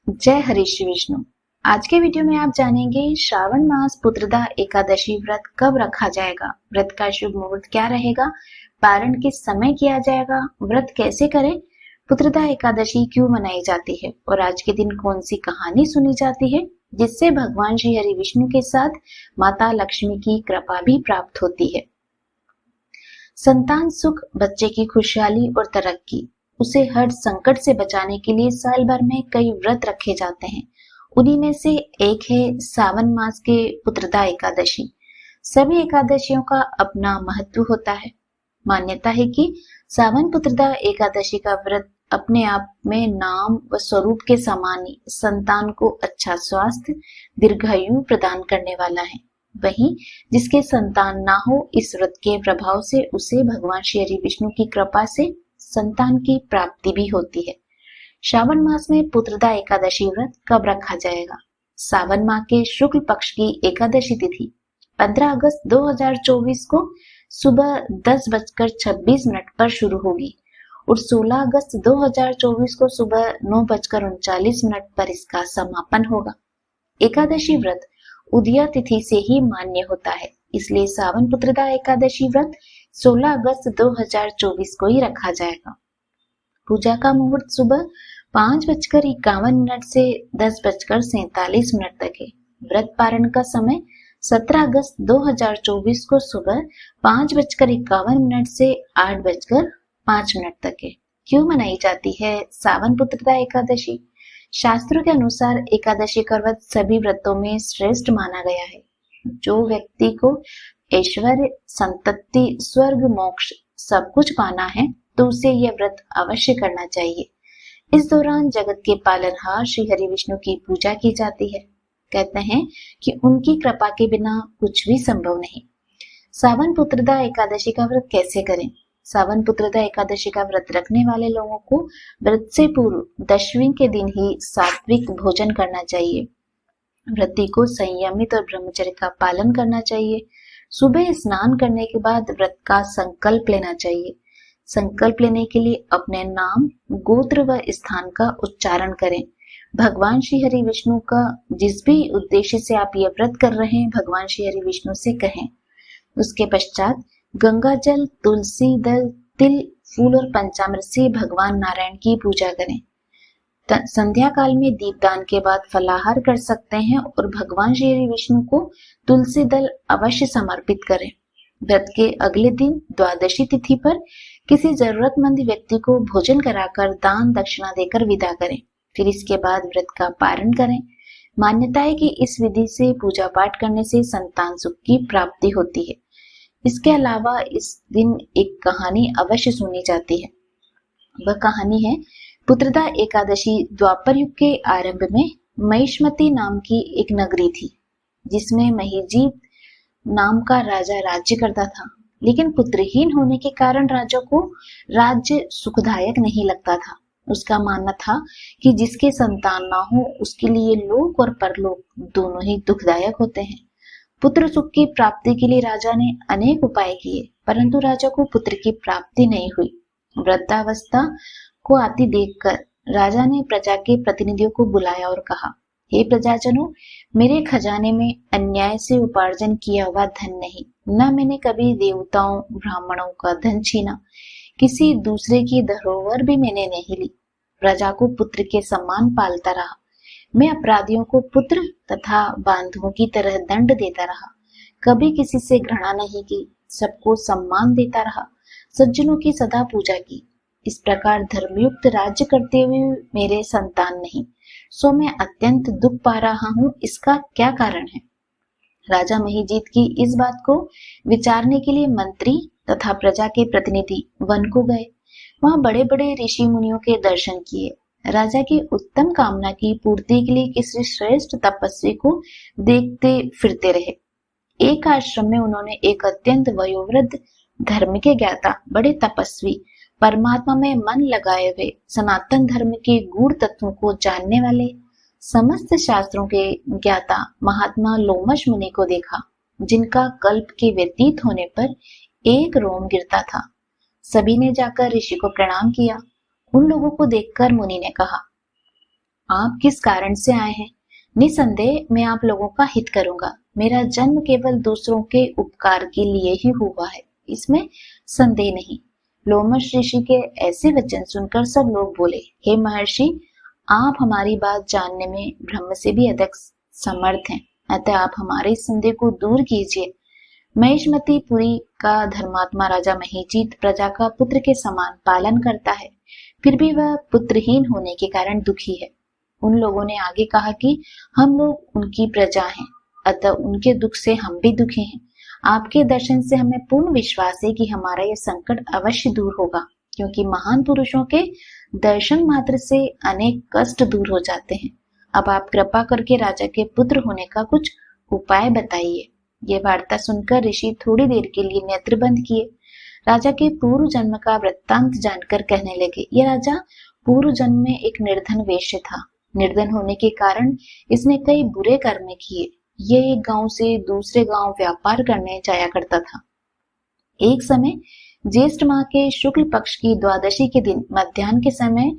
जय हरि श्री विष्णु। आज के वीडियो में आप जानेंगे श्रावण मास पुत्रदा एकादशी व्रत कब रखा जाएगा, व्रत का शुभ मुहूर्त क्या रहेगा, पारण किस समय किया जाएगा, व्रत कैसे करें, पुत्रदा एकादशी क्यों मनाई जाती है और आज के दिन कौन सी कहानी सुनी जाती है जिससे भगवान श्री हरि विष्णु के साथ माता लक्ष्मी की कृपा भी प्राप्त होती है। संतान सुख, बच्चे की खुशहाली और तरक्की, उसे हर संकट से बचाने के लिए साल भर में कई व्रत रखे जाते हैं। उन्हीं में से एक है सावन मास के पुत्रदा एकादशी। सभी एकादशियों का अपना महत्व होता है। मान्यता है कि सावन पुत्रदा एकादशी का व्रत अपने आप में नाम व स्वरूप के समान ही संतान को अच्छा स्वास्थ्य, दीर्घायु प्रदान करने वाला है। वहीं जिसके संतान ना हो, इस व्रत के प्रभाव से उसे भगवान श्री हरि विष्णु की कृपा से संतान की प्राप्ति भी होती है। श्रावण मास में पुत्रदा एकादशी व्रत कब रखा जाएगा? सावन माह के शुक्ल पक्ष की एकादशी तिथि 15 अगस्त 2024 को सुबह 10:26 पर शुरू होगी और 16 अगस्त 2024 को सुबह 9:39 पर इसका समापन होगा। एकादशी व्रत उदया तिथि से ही मान्य होता है, इसलिए सावन पुत्रदा एकादशी व्रत 16 अगस्त 2024 को ही रखा जाएगा। पूजा का मुहूर्त सुबह 5:51 से 10:47 तक है। व्रत पारण का समय 17 अगस्त 2024 को सुबह 5:51 से 8:05 तक है। क्यों मनाई जाती है सावन पुत्रदा एकादशी? शास्त्रों के अनुसार एकादशी का व्रत सभी व्रतों में श्रेष्ठ माना गया है। जो व्यक्ति को ऐश्वर्य, संतति, स्वर्ग, मोक्ष सब कुछ पाना है तो उसे यह व्रत अवश्य करना चाहिए। इस दौरान जगत के पालनहार श्री हरि विष्णु की पूजा की जाती है। कहते हैं कि उनकी कृपा के बिना कुछ भी संभव नहीं। सावन पुत्रदा एकादशी का व्रत कैसे करें? सावन पुत्रदा एकादशी का व्रत रखने वाले लोगों को व्रत से पूर्व दशमी के दिन ही सात्विक भोजन करना चाहिए। व्रती को संयमित और ब्रह्मचर्य का पालन करना चाहिए। सुबह स्नान करने के बाद व्रत का संकल्प लेना चाहिए। संकल्प लेने के लिए अपने नाम, गोत्र व स्थान का उच्चारण करें। भगवान श्री हरि विष्णु का जिस भी उद्देश्य से आप ये व्रत कर रहे हैं, भगवान श्री हरि विष्णु से कहें। उसके पश्चात गंगा जल, तुलसी दल, तिल, फूल और पंचामृत से भगवान नारायण की पूजा करें। संध्या काल में दीपदान के बाद फलाहार कर सकते हैं और भगवान श्री हरि विष्णु को तुलसी दल अवश्य समर्पित करें। व्रत के अगले दिन द्वादशी तिथि पर किसी जरूरतमंद व्यक्ति को भोजन कराकर दान दक्षिणा देकर विदा करें। फिर इसके बाद व्रत का पारण करें। मान्यता है कि इस विधि से पूजा पाठ करने से संतान सुख की प्राप्ति होती है। इसके अलावा इस दिन एक कहानी अवश्य सुनी जाती है। वह कहानी है पुत्रदा एकादशी। द्वापर युग के आरंभ में महिष्मती नाम की एक नगरी थी, जिसमें महिजीत नाम का राजा राज्य करता था। लेकिन पुत्रहीन होने के कारण राजा को राज्य सुखदायक नहीं लगता था। उसका मानना था कि जिसके संतान ना हो उसके लिए लोक और परलोक दोनों ही दुखदायक होते हैं। पुत्र सुख की प्राप्ति के लिए राजा ने अनेक उपाय किए, परंतु राजा को पुत्र की प्राप्ति नहीं हुई। वृद्धावस्था को आती देखकर राजा ने प्रजा के प्रतिनिधियों को बुलाया और कहा, हे प्रजाजनों, मेरे खजाने में अन्याय से उपार्जन किया हुआ धन नहीं, न मैंने कभी देवताओं ब्राह्मणों का धन छीना, किसी दूसरे की धरोहर भी मैंने नहीं ली। प्रजा को पुत्र के समान पालता रहा। मैं अपराधियों को पुत्र तथा बांधुओं की तरह दंड देता रहा। कभी किसी से घृणा नहीं की, सबको सम्मान देता रहा, सज्जनों की सदा पूजा की। इस प्रकार धर्मयुक्त राज्य करते हुए मेरे संतान नहीं, सो मैं अत्यंत दुख पा रहा हूँ। इसका क्या कारण है? राजा महिजीत की इस बात को विचारने के लिए मंत्री तथा प्रजा के प्रतिनिधि वन को गए। वहां बड़े बड़े ऋषि मुनियों के दर्शन किए। राजा की उत्तम कामना की पूर्ति के लिए किसी श्रेष्ठ तपस्वी को देखते फिरते रहे। एक आश्रम में उन्होंने एक अत्यंत वयोवृद्ध, धर्म के ज्ञाता, बड़े तपस्वी, परमात्मा में मन लगाए हुए, सनातन धर्म के गूढ़ तत्वों को जानने वाले, समस्त शास्त्रों के ज्ञाता महात्मा लोमश मुनि को देखा, जिनका कल्प के व्यतीत होने पर एक रोम गिरता था। सभी ने जाकर ऋषि को प्रणाम किया। उन लोगों को देखकर मुनि ने कहा, आप किस कारण से आए हैं? निसंदेह मैं आप लोगों का हित करूंगा। मेरा जन्म केवल दूसरों के उपकार के लिए ही हुआ है, इसमें संदेह नहीं। लोमश ऋषि के ऐसे वचन सुनकर सब लोग बोले, हे महर्षि, आप हमारी बात जानने में ब्रह्म से भी अधिक समर्थ हैं, अतः आप हमारे संदेह को दूर कीजिए। महिष्मती पुरी का धर्मात्मा राजा महीजीत प्रजा का पुत्र के समान पालन करता है, फिर भी वह पुत्रहीन होने के कारण दुखी है। उन लोगों ने आगे कहा कि हम लोग उनकी प्रजा हैं, अतः उनके दुख से हम भी दुखी हैं। आपके दर्शन से हमें पूर्ण विश्वास है कि हमारा यह संकट अवश्य दूर होगा, क्योंकि महान पुरुषों के दर्शन मात्र से अनेक कष्ट दूर हो जाते हैं। अब आप कृपा करके राजा के पुत्र होने का कुछ उपाय बताइए। ये वार्ता सुनकर ऋषि थोड़ी देर के लिए नेत्र बंद किए। राजा के पूर्व जन्म का वृत्तांत जानकर कहने लगे, यह राजा पूर्व जन्म में एक निर्धन वेश्य था। निर्धन होने के कारण इसने कई बुरे कर्म किए। यह एक गांव से दूसरे गांव व्यापार करने जाया करता था। एक समय ज्येष्ठ माह के शुक्ल पक्ष की द्वादशी के दिन मध्याह्न के समय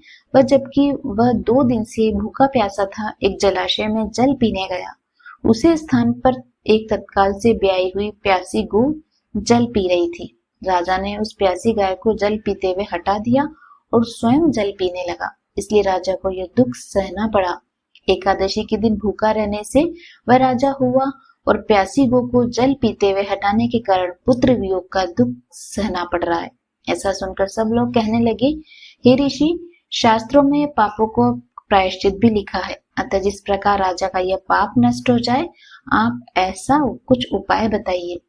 जबकि वह 2 दिन से भूखा प्यासा था, एक जलाशय में जल पीने गया। उसी स्थान पर एक तत्काल से ब्याई हुई प्यासी गौ जल पी रही थी। राजा ने उस प्यासी गाय को जल पीते हुए हटा दिया और स्वयं जल पीने लगा, इसलिए राजा को यह दुख सहना पड़ा। एकादशी के दिन भूखा रहने से वह राजा हुआ और प्यासी गौ को जल पीते हुए हटाने के कारण पुत्र वियोग का दुख सहना पड़ रहा है। ऐसा सुनकर सब लोग कहने लगे, हे ऋषि, शास्त्रों में पापों को प्रायश्चित भी लिखा है, अतः जिस प्रकार राजा का यह पाप नष्ट हो जाए, आप ऐसा कुछ उपाय बताइए।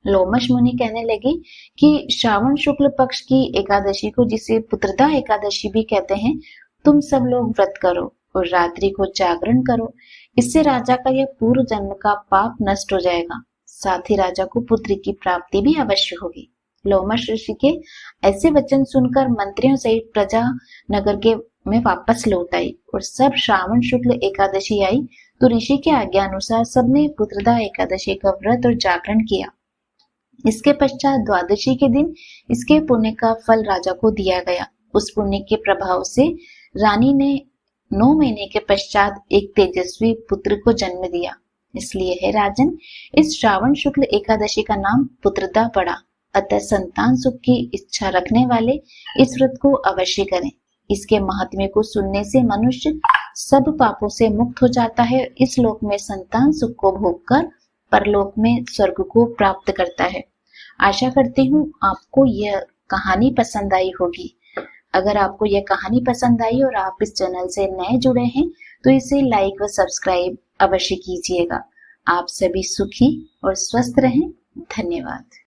लोमश मुनि कहने लगे कि श्रावण शुक्ल पक्ष की एकादशी को, जिसे पुत्रदा एकादशी भी कहते हैं, तुम सब लोग व्रत करो और रात्रि को जागरण करो। इससे राजा का यह पूर्व जन्म का पाप नष्ट हो जाएगा, साथ ही राजा को पुत्र की प्राप्ति भी अवश्य होगी। लोमश ऋषि के ऐसे वचन सुनकर मंत्रियों सहित प्रजा नगर के में वापस लौट आई और सब श्रावण शुक्ल एकादशी आई तो ऋषि के आज्ञा अनुसार सबने पुत्रदा एकादशी का व्रत और जागरण किया। इसके पश्चात द्वादशी के दिन इसके पुण्य का फल राजा को दिया गया। उस पुण्य के प्रभाव से रानी ने 9 महीने के पश्चात एक तेजस्वी पुत्र को जन्म दिया। इसलिए है राजन, इस श्रावण शुक्ल एकादशी का नाम पुत्रदा पड़ा। अतः संतान सुख की इच्छा रखने वाले इस व्रत को अवश्य करें। इसके महात्म्य को सुनने से मनुष्य सब पापों से मुक्त हो जाता है। इस लोक में संतान सुख को भोगकर परलोक में स्वर्ग को प्राप्त करता है। आशा करती हूँ आपको यह कहानी पसंद आई होगी। अगर आपको यह कहानी पसंद आई और आप इस चैनल से नए जुड़े हैं तो इसे लाइक व सब्सक्राइब अवश्य कीजिएगा। आप सभी सुखी और स्वस्थ रहें। धन्यवाद।